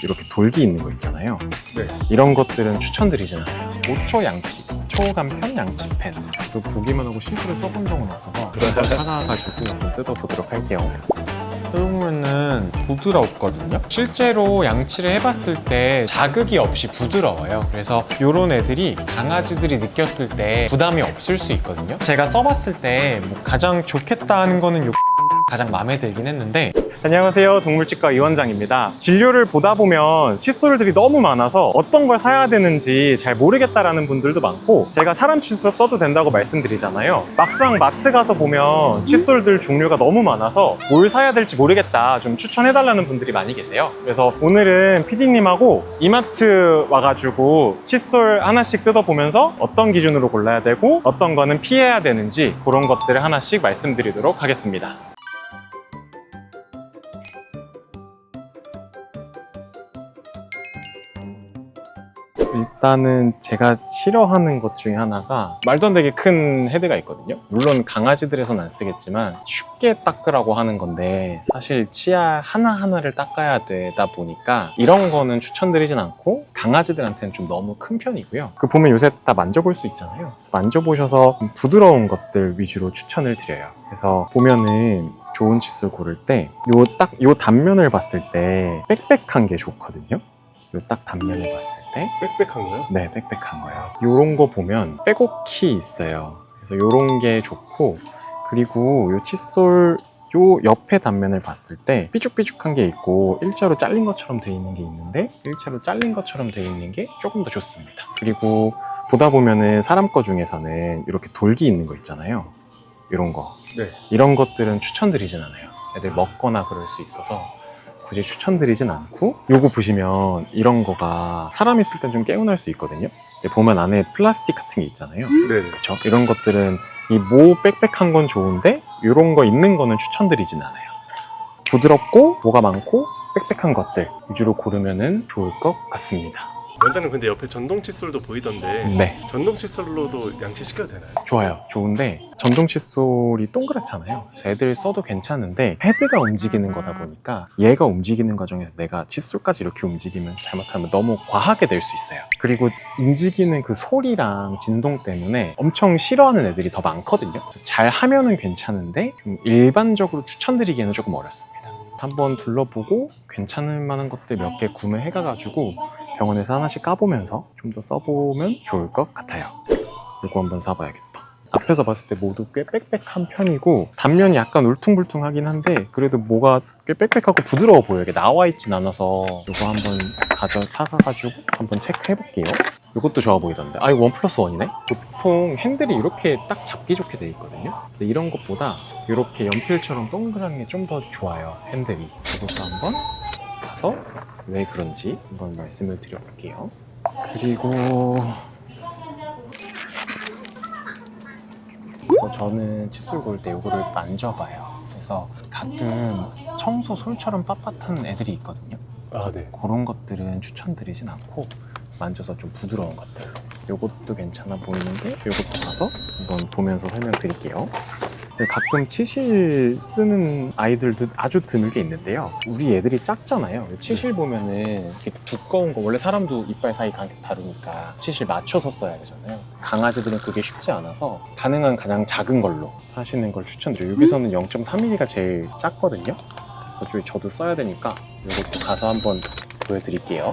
이렇게 돌기 있는 거 있잖아요. 네. 이런 것들은 추천드리진 않아요. 5초 양치, 초간편 양치 펜. 또 보기만 하고 실제로 써본 적은 없어서 사가가지고 좀 뜯어보도록 할게요. 뜯으면은 부드럽거든요. 실제로 양치를 해봤을 때 자극이 없이 부드러워요. 그래서 이런 애들이 강아지들이 느꼈을 때 부담이 없을 수 있거든요. 제가 써봤을 때 뭐 가장 좋겠다 하는 거는 요 가장 마음에 들긴 했는데. 안녕하세요, 동물치과 이원장입니다. 진료를 보다 보면 칫솔들이 너무 많아서 어떤 걸 사야 되는지 잘 모르겠다라는 분들도 많고, 제가 사람 칫솔 써도 된다고 말씀드리잖아요. 막상 마트 가서 보면 칫솔들 종류가 너무 많아서 뭘 사야 될지 모르겠다, 좀 추천해달라는 분들이 많이 계세요. 그래서 오늘은 PD님하고 이마트 와가지고 칫솔 하나씩 뜯어보면서 어떤 기준으로 골라야 되고 어떤 거는 피해야 되는지 그런 것들을 하나씩 말씀드리도록 하겠습니다. 일단은 제가 싫어하는 것 중에 하나가 말도 안 되게 큰 헤드가 있거든요. 물론 강아지들에선 안 쓰겠지만 쉽게 닦으라고 하는 건데, 사실 치아 하나하나를 닦아야 되다 보니까 이런 거는 추천드리진 않고, 강아지들한테는 좀 너무 큰 편이고요. 그 보면 요새 다 만져볼 수 있잖아요. 그래서 만져보셔서 부드러운 것들 위주로 추천을 드려요. 그래서 보면은 좋은 칫솔 고를 때 요 단면을 봤을 때 빽빽한 게 좋거든요. 요 딱 단면을 봤을 때 빽빽한 거요? 네, 빽빽한 거예요. 요런 거 보면 빼곡히 있어요. 그래서 요런 게 좋고, 그리고 요 칫솔 요 옆에 단면을 봤을 때 삐죽삐죽한 게 있고 일자로 잘린 것처럼 돼 있는 게 있는데, 일자로 잘린 것처럼 돼 있는 게 조금 더 좋습니다. 그리고 보다 보면은 사람 거 중에서는 이렇게 돌기 있는 거 있잖아요. 이런 거. 네. 이런 것들은 추천드리진 않아요. 애들 먹거나 그럴 수 있어서 굳이 추천드리진 않고, 요거 보시면 이런 거가 사람 있을 땐 좀 개운할 수 있거든요. 근데 보면 안에 플라스틱 같은 게 있잖아요. 네. 그쵸? 이런 것들은 이 모 빽빽한 건 좋은데 이런 거 있는 거는 추천드리진 않아요. 부드럽고 뭐가 많고 빽빽한 것들 위주로 고르면 좋을 것 같습니다. 원장님, 근데 옆에 전동 칫솔도 보이던데 네, 전동 칫솔로도 양치 시켜도 되나요? 좋아요. 좋은데 전동 칫솔이 동그랗잖아요. 그래서 애들 써도 괜찮은데 헤드가 움직이는 거다 보니까 얘가 움직이는 과정에서 내가 칫솔까지 이렇게 움직이면 잘못하면 너무 과하게 될 수 있어요. 그리고 움직이는 그 소리랑 진동 때문에 엄청 싫어하는 애들이 더 많거든요. 그래서 잘 하면은 괜찮은데 좀 일반적으로 추천드리기에는 조금 어렵습니다. 한번 둘러보고 괜찮을 만한 것들 몇 개 구매해가지고 병원에서 하나씩 까보면서 좀 더 써보면 좋을 것 같아요. 이거 한번 사봐야겠다. 앞에서 봤을 때 모두 꽤 빽빽한 편이고, 단면이 약간 울퉁불퉁하긴 한데 그래도 뭐가 꽤 빽빽하고 부드러워 보여요. 이게 나와 있진 않아서 이거 한번 사가지고 한번 체크해볼게요. 이것도 좋아 보이던데. 아, 이거 1+1이네? 보통 핸들이 이렇게 딱 잡기 좋게 돼 있거든요. 근데 이런 것보다 이렇게 연필처럼 동그란 게 좀 더 좋아요, 핸들이. 이것도 한번 가서 왜 그런지 한번 말씀을 드려볼게요. 그리고 그래서 저는 칫솔 고를 때 이거를 만져봐요. 그래서 가끔 청소 솔처럼 빳빳한 애들이 있거든요. 아, 네. 그런 것들은 추천드리진 않고 만져서 좀 부드러운 것들로. 이것도 괜찮아 보이는데 이것도 가서 한번 보면서 설명드릴게요. 가끔 치실 쓰는 아이들도 아주 드물게 있는데요. 우리 애들이 작잖아요. 치실 보면은 이렇게 두꺼운 거, 원래 사람도 이빨 사이 다르니까 치실 맞춰서 써야 되잖아요. 강아지들은 그게 쉽지 않아서 가능한 가장 작은 걸로 사시는 걸 추천드려요. 여기서는 0.3mm가 제일 작거든요. 그쪽에 저도 써야 되니까 이것도 가서 한번 보여드릴게요.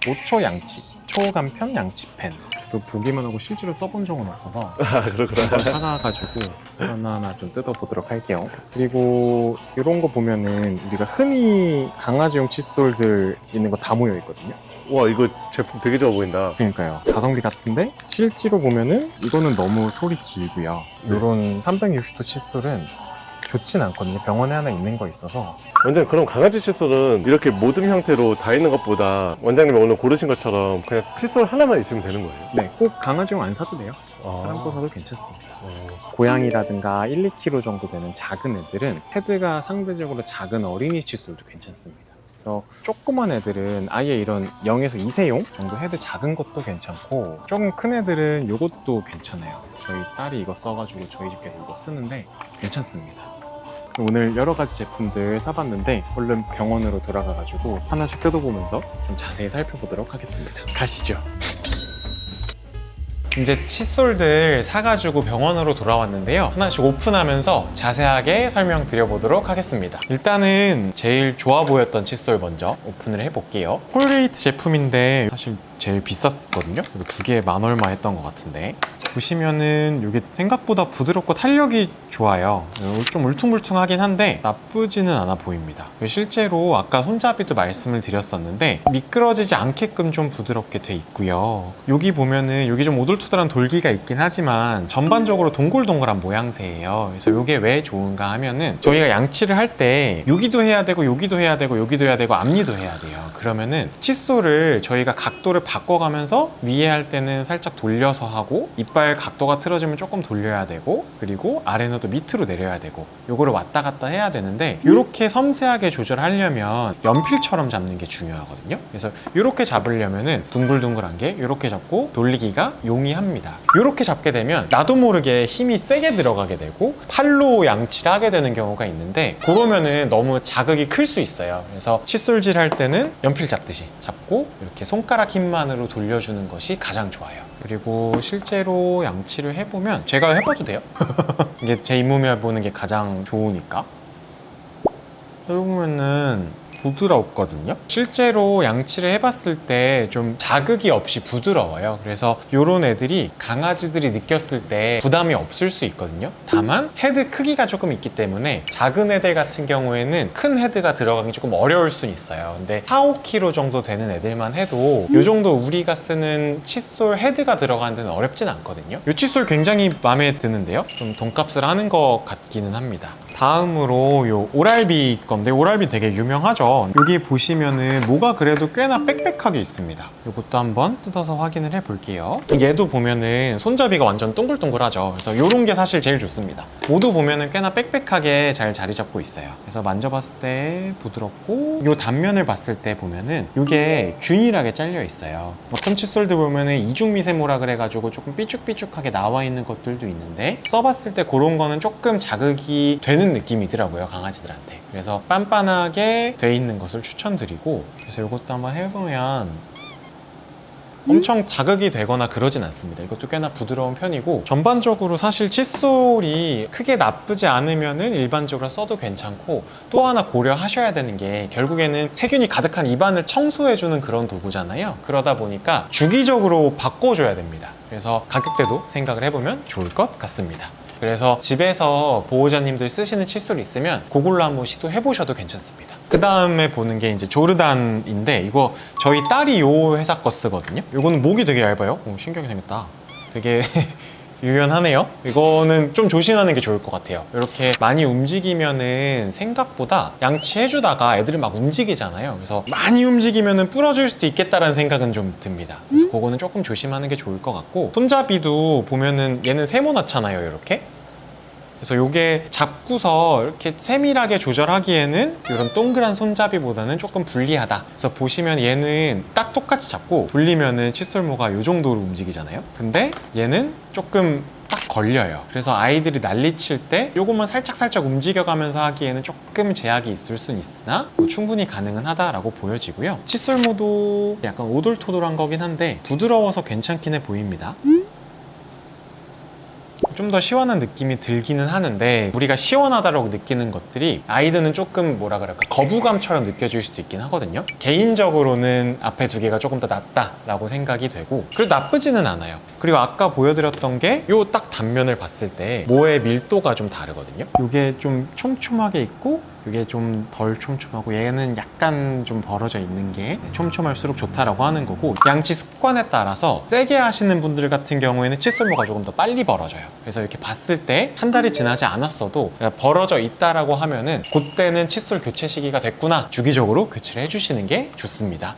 5초 양치, 초간편 양치 펜. 저도 보기만 하고 실제로 써본 적은 없어서 아, 그렇구나. 사가가지고 하나하나 좀 뜯어보도록 할게요. 그리고 이런 거 보면은 우리가 흔히 강아지용 칫솔들 있는 거 다 모여 있거든요. 와, 이거 제품 되게 좋아 보인다. 그러니까요. 가성비 같은데 실제로 보면은 이거는 너무 소리 지르고요. 이런 360도 칫솔은 좋진 않거든요. 병원에 하나 있는 거 있어서. 원장님, 그럼 강아지 칫솔은 이렇게 모듬 형태로 다 있는 것보다 원장님이 오늘 고르신 것처럼 그냥 칫솔 하나만 있으면 되는 거예요? 네, 꼭 강아지용 안 사도 돼요. 사람 거 사도 괜찮습니다. 어. 고양이라든가 1, 2kg 정도 되는 작은 애들은 헤드가 상대적으로 작은 어린이 칫솔도 괜찮습니다. 그래서 조그만 애들은 아예 이런 0에서 2세용 정도 헤드 작은 것도 괜찮고, 조금 큰 애들은 이것도 괜찮아요. 저희 딸이 이거 써가지고 저희 집에서 이거 쓰는데 괜찮습니다. 오늘 여러 가지 제품들 사봤는데 얼른 병원으로 돌아가가지고 하나씩 뜯어보면서 좀 자세히 살펴보도록 하겠습니다. 가시죠. 이제 칫솔들 사가지고 병원으로 돌아왔는데요. 하나씩 오픈하면서 자세하게 설명드려보도록 하겠습니다. 일단은 제일 좋아 보였던 칫솔 먼저 오픈을 해볼게요. 콜게이트 제품인데 사실 제일 비쌌거든요. 이거 두 개에 10,000얼마 했던 것 같은데, 보시면은 이게 생각보다 부드럽고 탄력이 좋아요. 좀 울퉁불퉁하긴 한데 나쁘지는 않아 보입니다. 실제로 아까 손잡이도 말씀을 드렸었는데 미끄러지지 않게끔 좀 부드럽게 돼 있고요. 여기 보면은 여기 좀 오돌토돌한 돌기가 있긴 하지만 전반적으로 동글동글한 모양새예요. 그래서 이게 왜 좋은가 하면은 저희가 양치를 할 때 여기도 해야 되고 여기도 해야 되고 여기도 해야 되고 앞니도 해야 돼요. 그러면은 칫솔을 저희가 각도를 바꿔가면서 위에 할 때는 살짝 돌려서 하고, 이빨 각도가 틀어지면 조금 돌려야 되고, 그리고 아래는 또 밑으로 내려야 되고, 요거를 왔다 갔다 해야 되는데 이렇게 섬세하게 조절하려면 연필처럼 잡는 게 중요하거든요. 그래서 이렇게 잡으려면은 둥글둥글한 게 이렇게 잡고 돌리기가 용이합니다. 이렇게 잡게 되면 나도 모르게 힘이 세게 들어가게 되고 팔로 양치를 하게 되는 경우가 있는데, 그러면은 너무 자극이 클 수 있어요. 그래서 칫솔질 할 때는 연필 잡듯이 잡고 이렇게 손가락 힘만으로 돌려주는 것이 가장 좋아요. 그리고 실제로 양치를 해보면, 제가 해봐도 돼요? 이게 제 잇몸에 보는 게 가장 좋으니까. 해보면은 부드럽거든요. 실제로 양치를 해봤을 때 좀 자극이 없이 부드러워요. 그래서 이런 애들이 강아지들이 느꼈을 때 부담이 없을 수 있거든요. 다만 헤드 크기가 조금 있기 때문에 작은 애들 같은 경우에는 큰 헤드가 들어가기 조금 어려울 수 있어요. 근데 4, 5kg 정도 되는 애들만 해도 이 정도 우리가 쓰는 칫솔 헤드가 들어가는 데는 어렵진 않거든요. 이 칫솔 굉장히 마음에 드는데요. 좀 돈값을 하는 것 같기는 합니다. 다음으로 요 오랄비 건데, 오랄비 되게 유명하죠. 여기 보시면은 뭐가 그래도 꽤나 빽빽하게 있습니다. 이것도 한번 뜯어서 확인을 해 볼게요. 얘도 보면은 손잡이가 완전 동글동글하죠. 그래서 이런 게 사실 제일 좋습니다. 모두 보면은 꽤나 빽빽하게 잘 자리 잡고 있어요. 그래서 만져봤을 때 부드럽고, 요 단면을 봤을 때 보면은 이게 균일하게 잘려 있어요. 어떤 칫솔들 보면은 이중미세모라 그래가지고 조금 삐쭉삐쭉하게 나와 있는 것들도 있는데, 써봤을 때 그런 거는 조금 자극이 되는 느낌이더라고요, 강아지들한테. 그래서 빤빤하게 돼 있는 것을 추천드리고, 그래서 이것도 한번 해보면 엄청 자극이 되거나 그러진 않습니다. 이것도 꽤나 부드러운 편이고, 전반적으로 사실 칫솔이 크게 나쁘지 않으면은 일반적으로 써도 괜찮고, 또 하나 고려하셔야 되는 게 결국에는 세균이 가득한 입안을 청소해주는 그런 도구잖아요. 그러다 보니까 주기적으로 바꿔줘야 됩니다. 그래서 가격대도 생각을 해보면 좋을 것 같습니다. 그래서 집에서 보호자님들 쓰시는 칫솔이 있으면 그걸로 한번 시도해보셔도 괜찮습니다. 그 다음에 보는 게 이제 조르단인데, 이거 저희 딸이 요 회사 거 쓰거든요. 이거는 목이 되게 얇아요. 오, 신기하게 생겼다. 되게 유연하네요. 이거는 좀 조심하는 게 좋을 것 같아요. 이렇게 많이 움직이면은 생각보다 양치해주다가 애들이 막 움직이잖아요. 그래서 많이 움직이면은 부러질 수도 있겠다라는 생각은 좀 듭니다. 그래서 그거는 조금 조심하는 게 좋을 것 같고, 손잡이도 보면은 얘는 세모나잖아요, 이렇게. 그래서 이게 잡고서 이렇게 세밀하게 조절하기에는 이런 동그란 손잡이보다는 조금 불리하다. 그래서 보시면 얘는 딱 똑같이 잡고 돌리면은 칫솔모가 이 정도로 움직이잖아요. 근데 얘는 조금 딱 걸려요. 그래서 아이들이 난리칠 때 이것만 살짝 움직여가면서 하기에는 조금 제약이 있을 수는 있으나 충분히 가능은 하다라고 보여지고요. 칫솔모도 약간 오돌토돌한 거긴 한데 부드러워서 괜찮긴 해 보입니다. 좀 더 시원한 느낌이 들기는 하는데, 우리가 시원하다고 느끼는 것들이 아이들은 조금 뭐라 그럴까, 거부감처럼 느껴질 수도 있긴 하거든요. 개인적으로는 앞에 두 개가 조금 더 낫다라고 생각이 되고, 그래도 나쁘지는 않아요. 그리고 아까 보여드렸던 게 요 딱 단면을 봤을 때 모의 밀도가 좀 다르거든요. 이게 좀 촘촘하게 있고 이게 좀 덜 촘촘하고, 얘는 약간 좀 벌어져 있는 게 촘촘할수록 좋다라고 하는 거고, 양치 습관에 따라서 세게 하시는 분들 같은 경우에는 칫솔모가 조금 더 빨리 벌어져요. 그래서 이렇게 봤을 때 한 달이 지나지 않았어도 벌어져 있다라고 하면은 그때는 칫솔 교체 시기가 됐구나, 주기적으로 교체를 해주시는 게 좋습니다.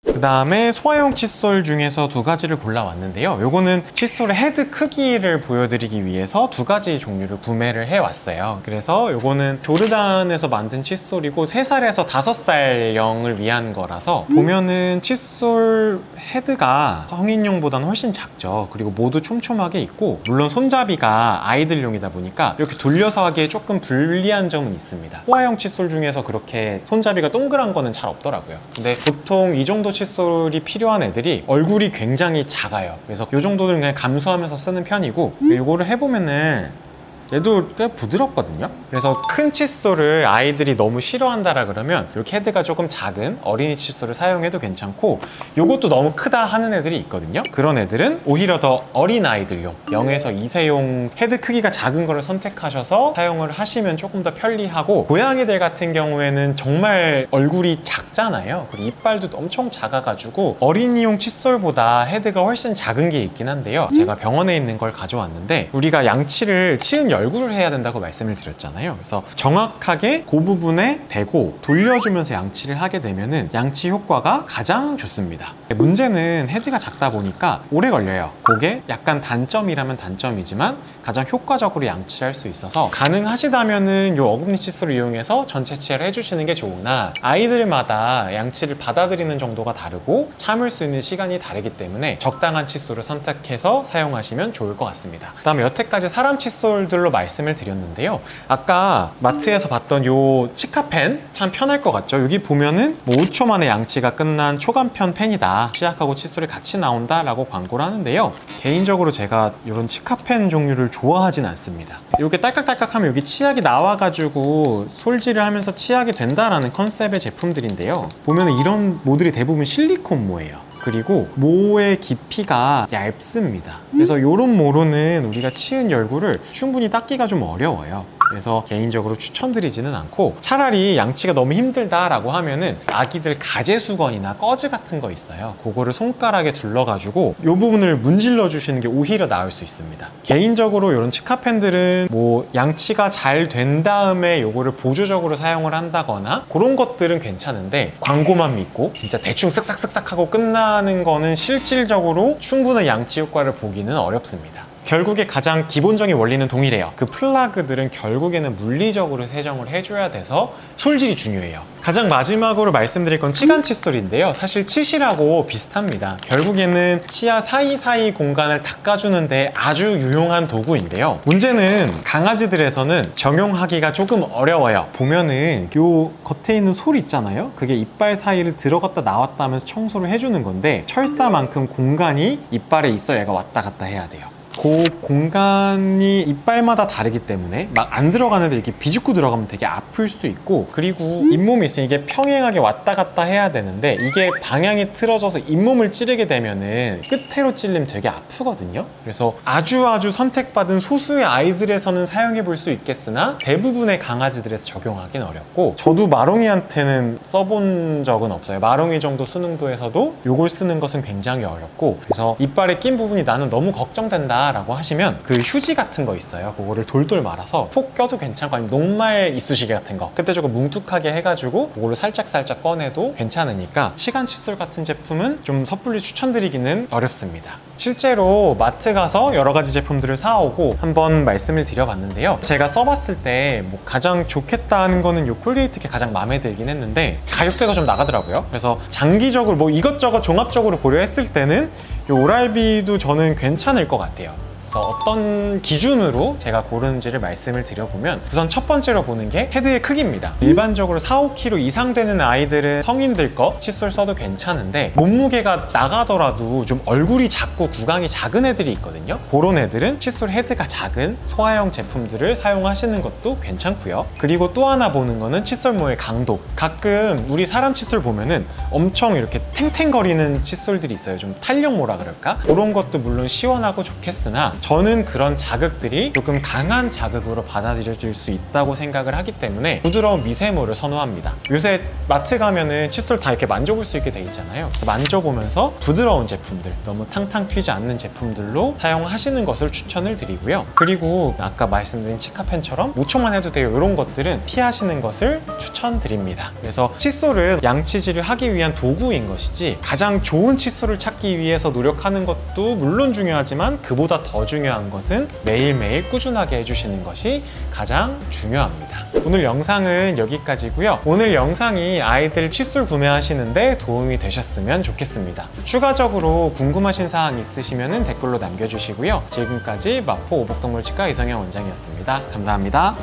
그 그 다음에 소화용 칫솔 중에서 두 가지를 골라왔는데요. 요거는 칫솔의 헤드 크기를 보여드리기 위해서 두 가지 종류를 구매를 해왔어요. 그래서 요거는 조르단에서 만든 칫솔이고 3살에서 5살령을 위한 거라서 보면은 칫솔 헤드가 성인용보다는 훨씬 작죠. 그리고 모두 촘촘하게 있고, 물론 손잡이가 아이들용이다 보니까 이렇게 돌려서 하기에 조금 불리한 점은 있습니다. 소화용 칫솔 중에서 그렇게 손잡이가 동그란 거는 잘 없더라고요. 근데 보통 이 정도 칫솔이 필요한 애들이 얼굴이 굉장히 작아요. 그래서 이 정도는 그냥 감수하면서 쓰는 편이고, 이거를 해보면은 얘도 꽤 부드럽거든요. 그래서 큰 칫솔을 아이들이 너무 싫어한다라 그러면 이렇게 헤드가 조금 작은 어린이 칫솔을 사용해도 괜찮고, 요것도 너무 크다 하는 애들이 있거든요. 그런 애들은 오히려 더 어린 아이들용 0에서 2세용 헤드 크기가 작은 거를 선택하셔서 사용을 하시면 조금 더 편리하고, 고양이들 같은 경우에는 정말 얼굴이 작잖아요. 그리고 이빨도 엄청 작아가지고 어린이용 칫솔보다 헤드가 훨씬 작은 게 있긴 한데요. 제가 병원에 있는 걸 가져왔는데, 우리가 양치를 치은 열구를 해야 된다고 말씀을 드렸잖아요. 그래서 정확하게 그 부분에 대고 돌려주면서 양치를 하게 되면은 양치 효과가 가장 좋습니다. 문제는 헤드가 작다 보니까 오래 걸려요. 그게 약간 단점이라면 단점이지만 가장 효과적으로 양치를 할 수 있어서, 가능하시다면은 이 어금니 칫솔을 이용해서 전체 치아를 해주시는 게 좋으나, 아이들마다 양치를 받아들이는 정도가 다르고 참을 수 있는 시간이 다르기 때문에 적당한 칫솔을 선택해서 사용하시면 좋을 것 같습니다. 그 다음에 여태까지 사람 칫솔들로 말씀을 드렸는데요. 아까 마트에서 봤던 요 치카펜 참 편할 것 같죠? 여기 보면은 뭐 5초 만에 양치가 끝난 초간편 펜이다, 치약하고 칫솔이 같이 나온다 라고 광고를 하는데요. 개인적으로 제가 이런 치카펜 종류를 좋아하진 않습니다. 이게 딸깍딸깍하면 여기 치약이 나와가지고 솔질을 하면서 치약이 된다라는 컨셉의 제품들인데요. 보면은 이런 모들이 대부분 실리콘 모예요. 그리고 모의 깊이가 얇습니다. 그래서 이런 모로는 우리가 치은 열구를 충분히 닦기가 좀 어려워요. 그래서 개인적으로 추천드리지는 않고, 차라리 양치가 너무 힘들다라고 하면은 아기들 가제수건이나 꺼즈 같은 거 있어요. 그거를 손가락에 둘러가지고 이 부분을 문질러 주시는 게 오히려 나을 수 있습니다. 개인적으로 이런 치카펜들은 뭐 양치가 잘 된 다음에 요거를 보조적으로 사용을 한다거나 그런 것들은 괜찮은데, 광고만 믿고 진짜 대충 쓱싹쓱싹 하고 끝나는 거는 실질적으로 충분한 양치 효과를 보기는 어렵습니다. 결국에 가장 기본적인 원리는 동일해요. 그 플러그들은 결국에는 물리적으로 세정을 해줘야 돼서 솔질이 중요해요. 가장 마지막으로 말씀드릴 건 치간 칫솔인데요. 사실 치실하고 비슷합니다. 결국에는 치아 사이사이 공간을 닦아주는데 아주 유용한 도구인데요. 문제는 강아지들에서는 적용하기가 조금 어려워요. 보면은 요 겉에 있는 솔 있잖아요. 그게 이빨 사이를 들어갔다 나왔다 하면서 청소를 해주는 건데, 철사만큼 공간이 이빨에 있어 얘가 왔다 갔다 해야 돼요. 그 공간이 이빨마다 다르기 때문에 막 안 들어가는 애들 이렇게 비집고 들어가면 되게 아플 수도 있고, 그리고 잇몸이 있으니 이게 평행하게 왔다 갔다 해야 되는데, 이게 방향이 틀어져서 잇몸을 찌르게 되면은 끝으로 찔리면 되게 아프거든요. 그래서 아주 선택받은 소수의 아이들에서는 사용해 볼 수 있겠으나 대부분의 강아지들에서 적용하기는 어렵고, 저도 마롱이한테는 써본 적은 없어요. 마롱이 정도 수능도에서도 이걸 쓰는 것은 굉장히 어렵고, 그래서 이빨에 낀 부분이 나는 너무 걱정된다 라고 하시면 그 휴지 같은 거 있어요. 그거를 돌돌 말아서 폭 껴도 괜찮고, 아니면 녹말 이쑤시개 같은 거 그때 조금 뭉툭하게 해가지고 그걸로 살짝 꺼내도 괜찮으니까, 치간 칫솔 같은 제품은 좀 섣불리 추천드리기는 어렵습니다. 실제로 마트 가서 여러 가지 제품들을 사오고 한번 말씀을 드려봤는데요. 제가 써봤을 때 뭐 가장 좋겠다 하는 거는 이 콜게이트가 가장 마음에 들긴 했는데, 가격대가 좀 나가더라고요. 그래서 장기적으로 뭐 이것저것 종합적으로 고려했을 때는 이 오랄비도 저는 괜찮을 것 같아요. 그래서 어떤 기준으로 제가 고르는지를 말씀을 드려보면, 우선 첫 번째로 보는 게 헤드의 크기입니다. 일반적으로 4, 5kg 이상 되는 아이들은 성인들 거 칫솔 써도 괜찮은데, 몸무게가 나가더라도 좀 얼굴이 작고 구강이 작은 애들이 있거든요. 그런 애들은 칫솔 헤드가 작은 소화형 제품들을 사용하시는 것도 괜찮고요. 그리고 또 하나 보는 거는 칫솔모의 강도. 가끔 우리 사람 칫솔 보면은 엄청 이렇게 탱탱거리는 칫솔들이 있어요. 좀 탄력모라 그럴까? 그런 것도 물론 시원하고 좋겠으나, 저는 그런 자극들이 조금 강한 자극으로 받아들여질 수 있다고 생각을 하기 때문에 부드러운 미세모를 선호합니다. 요새 마트 가면은 칫솔 다 이렇게 만져볼 수 있게 돼 있잖아요. 그래서 만져보면서 부드러운 제품들, 너무 탕탕 튀지 않는 제품들로 사용하시는 것을 추천을 드리고요. 그리고 아까 말씀드린 치카펜처럼 5초만 해도 돼요, 이런 것들은 피하시는 것을 추천드립니다. 그래서 칫솔은 양치질을 하기 위한 도구인 것이지 가장 좋은 칫솔을 찾기 위해서 노력하는 것도 물론 중요하지만 그보다 더 중요한 것은 매일매일 꾸준하게 해주시는 것이 가장 중요합니다. 오늘 영상은 여기까지고요. 오늘 영상이 아이들 칫솔 구매하시는데 도움이 되셨으면 좋겠습니다. 추가적으로 궁금하신 사항 있으시면 댓글로 남겨주시고요. 지금까지 마포 오복동물치과 이성현 원장이었습니다. 감사합니다.